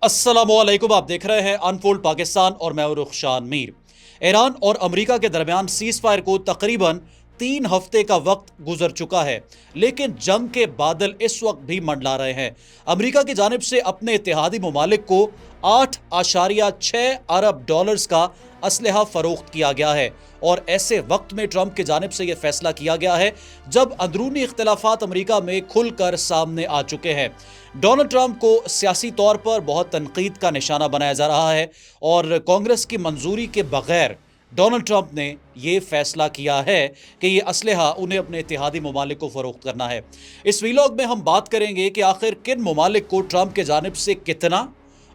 अस्सलाम वालेकुम, आप देख रहे हैं अनफोल्ड पाकिस्तान और मैं हूं रुखशान मीर। ईरान और अमेरिका के दरमियान सीज फायर को तकरीबन 3 हफ्ते का वक्त गुजर चुका है, लेकिन जंग के बादल इस वक्त भी मंडला रहे हैं। अमेरिका की जानिब से अपने इत्तेहादी ममालिक को 8.6 अरब डॉलर्स का असलहा फरोख्त किया गया है, और ऐसे वक्त में ट्रंप की जानिब से यह फैसला किया गया है जब अंदरूनी इख्तलाफात अमेरिका में खुलकर सामने आ चुके हैं। डोनाल्ड ट्रंप को सियासी तौर पर बहुत तनकीद का निशाना बनाया जा रहा है, और कांग्रेस की मंजूरी के बगैर डोनाल्ड ट्रंप ने यह फैसला किया है कि यह असलहा उन्हें अपने इत्तेहादी ममालिक को फरोख्त करना है। इस वीलॉग में हम बात करेंगे कि आखिर किन ममालिक को ट्रंप की जानिब से कितना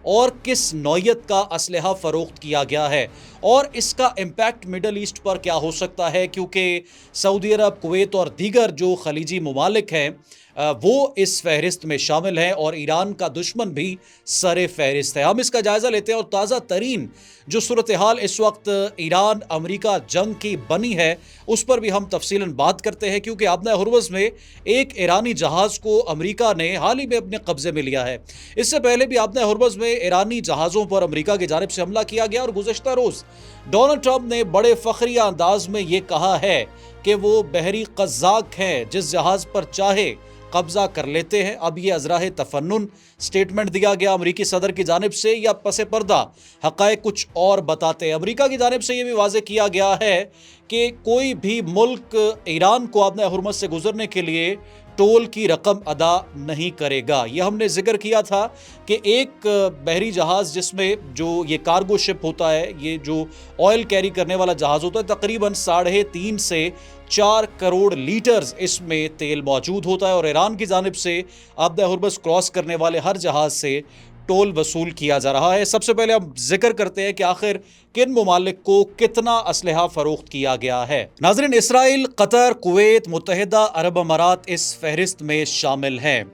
और किस नौयत का असलहा फ़रोख्त किया गया है, और इसका इम्पैक्ट मिडल ईस्ट पर क्या हो सकता है, क्योंकि सऊदी अरब, कुवैत और दीगर जो खलीजी ममालिक हैं वो इस फहरिस्त में शामिल हैं, और ईरान का दुश्मन भी सरे फहरिस्त है। हम इसका जायज़ा लेते हैं और ताज़ा तरीन जो सूरत हाल इस वक्त ईरान अमेरिका जंग की बनी है उस पर भी हम तफसीलन बात करते हैं, क्योंकि आबना हुर्मुज़ में एक ईरानी जहाज़ को अमेरिका ने हाल ही में अपने कब्जे में लिया है। इससे पहले भी आबना हुर्मुज़ में ईरानी जहाज़ों पर अमेरिका की जानिब से हमला किया गया, और गुज़श्ता रोज़ डोनाल्ड ट्रंप ने बड़े फ़ख्रिया अंदाज में ये कहा है कि वो बहरी क़ज़्ज़ाक़ हैं, जिस जहाज़ पर चाहे कब्जा कर लेते हैं। अब ये अज़राह तफन्नुन स्टेटमेंट दिया गया अमरीकी सदर की जानिब से, या पसे पर्दा हक़ाइक़ कुछ और बताते हैं। अमरीका की जानिब से ये भी वाज़ेह किया गया है कि कोई भी मुल्क ईरान को आबना हुर्मुज़ से गुजरने के लिए टोल की रकम अदा नहीं करेगा। यह हमने जिक्र किया था कि एक बहरी जहाज़ जिसमें जो ये कार्गो शिप होता है, ये जो ऑयल कैरी करने वाला जहाज़ होता है, तकरीबन 3.5 से 4 करोड़ लीटर्स इसमें तेल मौजूद होता है, और ईरान की जानिब से आबना हुर्मुज़ क्रॉस करने वाले हर जहाज़ से टोल वसूल किया जा रहा है। सबसे पहले हम जिक्र करते हैं कि आखिर किन ममालिक को कितना असलहा फरोख्त किया गया है। नाज़रीन, इसराइल, कतर, कुवैत, मुत्तहिदा अरब अमारात इस फहरिस्त में शामिल हैं।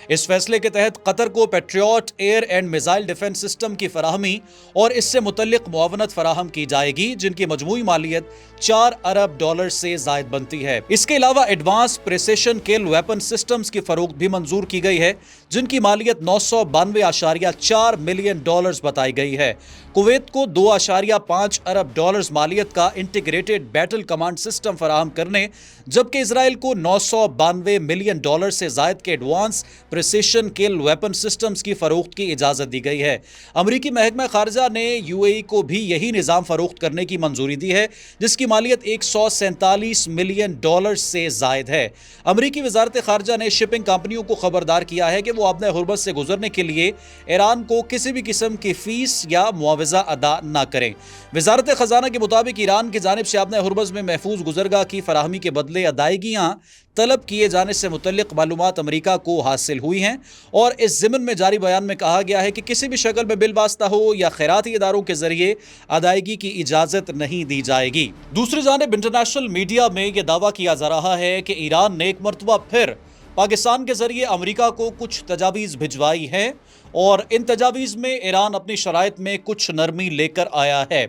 इस फैसले के तहत कतर को patriot air and missile defence system की फराहमी और इससे मुतल्लिक मुआवनत फराहम की जाएगी, जिनकी मजमूई मालियत 4 अरब डॉलर से जायद बनती है। इसके अलावा एडवांस प्रिसिशन किल वेपन सिस्टम्स की फरोख्त भी मंजूर की गई है, जिनकी मालियत 992.4 मिलियन डॉलर्स बताई गई है। कुवैत को 2.5 अरब डॉलर्स मालियत का इंटीग्रेटेड बैटल कमांड सिस्टम फराहम करने, जबकि इसराइल को 992 मिलियन डॉलर से जायद के एडवांस प्रिसिशन किल वेपन सिस्टम्स की फरोख्त की इजाज़त दी गई है। अमरीकी महकमा खारजा ने यूएई को भी यही निज़ाम फरोख्त करने की मंजूरी दी है, जिसकी मालियत 147 मिलियन डॉलर से जायद है। अमरीकी वजारत खारजा ने शिपिंग कंपनियों को खबरदार किया है कि वो आबना हुर्मुज़ से गुजरने के लिए ईरान को किसी भी किस्म की फीस या मुआवजा अदा न करें। वजारत खजाना के मुताबिक ईरान की जानिब से आबना हुर्मुज़ में महफूज गुजरगाह की फराहमी के बदले अदायगियाँ तलब किए जाने से मुतल्लिक मालूमात अमेरिका को हासिल हुई हैं, और इस ज़िमन में जारी बयान में कहा गया है कि किसी भी शक्ल में बिल वास्ता हो या खैराती इदारों के जरिए अदायगी की इजाज़त नहीं दी जाएगी। दूसरी जानिब इंटरनेशनल मीडिया में यह दावा किया जा रहा है कि ईरान ने एक मरतबा फिर पाकिस्तान के जरिए अमेरिका को कुछ तजावीज़ भिजवाई हैं, और इन तजावीज़ में ईरान अपनी शराइत में कुछ नरमी लेकर आया है।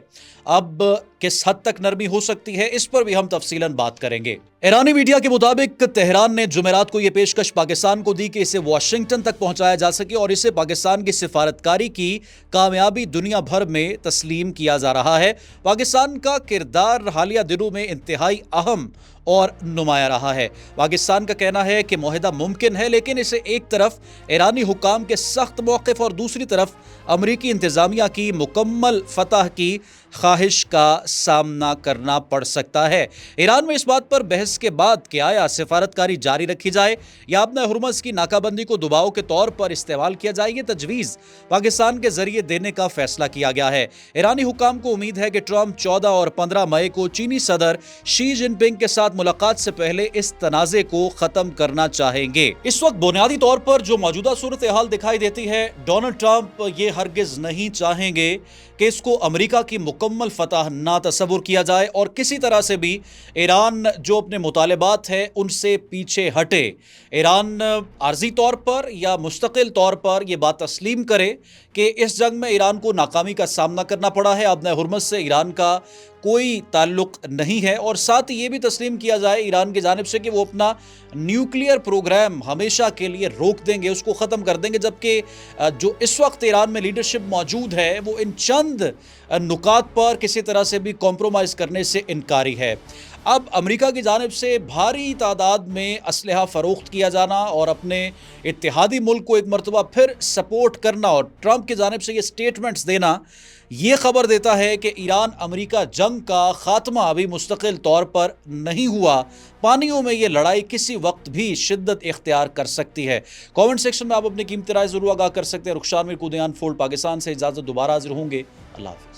अब किस हद तक नरमी हो सकती है, इस पर भी हम तफसीलन बात करेंगे। ईरानी मीडिया के मुताबिक तेहरान ने जुमेरात को यह पेशकश पाकिस्तान को दी कि इसे वाशिंगटन तक पहुंचाया जा सके, और इसे पाकिस्तान की सिफारतकारी की कामयाबी दुनिया भर में तस्लीम किया जा रहा है। पाकिस्तान का किरदार हालिया दिनों में इंतहाई अहम और नुमाया रहा है। पाकिस्तान का कहना है कि मुआहदा मुमकिन है, लेकिन इसे एक तरफ ईरानी हुकाम के सख्त मौक़िफ़ और दूसरी तरफ अमरीकी इंतज़ामिया की मुकम्मल फतह की ख्वाहिश का सामना करना पड़ सकता है। ईरान में इस बात पर बहस के बाद कि आया सिफारतकारी जारी रखी जाए या आबना हुर्मुज़ की नाकाबंदी को दबाव के तौर पर इस्तेमाल किया जाए, ये तजवीज़ पाकिस्तान के जरिए देने का फैसला किया गया है। ईरानी हुकाम को उम्मीद है कि ट्रंप 14 और 15 मई को चीनी सदर शी जिनपिंग के साथ मुलाकात से पहले इस तनाज़े को ख़त्म करना चाहेंगे। इस वक्त बुनियादी तौर पर जो मौजूदा सूरत हाल दिखाई देती है, डोनाल्ड ट्रंप ये हरगिज़ नहीं चाहेंगे कि इसको अमेरिका की मुकम्मल फतह ना तस्वुर किया जाए, और किसी तरह से भी ईरान जो अपने मुतालबात है उनसे पीछे हटे। ईरान आर्जी तौर पर या मुस्तकिल तौर पर यह बात तस्लीम करे कि इस जंग में ईरान को नाकामी का सामना करना पड़ा है। आबना हुर्मुज़ से ईरान का कोई ताल्लुक नहीं है, और साथ ही ये भी तस्लीम किया जाए ईरान की जानिब से कि वो अपना न्यूक्लियर प्रोग्राम हमेशा के लिए रोक देंगे, उसको ख़त्म कर देंगे, जबकि جو اس وقت ایران میں لیڈرشپ موجود ہے وہ ان چند نکات پر کسی طرح سے بھی کمپرومائز کرنے سے انکاری ہے۔ اب امریکہ کی جانب سے بھاری تعداد میں اسلحہ فروخت کیا جانا اور اپنے اتحادی ملک کو ایک مرتبہ پھر سپورٹ کرنا اور ٹرمپ کی جانب سے یہ سٹیٹمنٹس دینا، یہ خبر دیتا ہے کہ ایران امریکہ جنگ کا خاتمہ ابھی مستقل طور پر نہیں ہوا۔ پانیوں میں یہ لڑائی کسی وقت بھی شدت اختیار کر سکتی ہے۔ کامنٹ سیکشن میں آپ اپنی قیمتی رائے ضرور آگاہ کر سکتے ہیں۔ رخشان میر کو دی انفولڈ پاکستان سے اجازت، دوبارہ حاضر ہوں گے۔ اللہ حافظ۔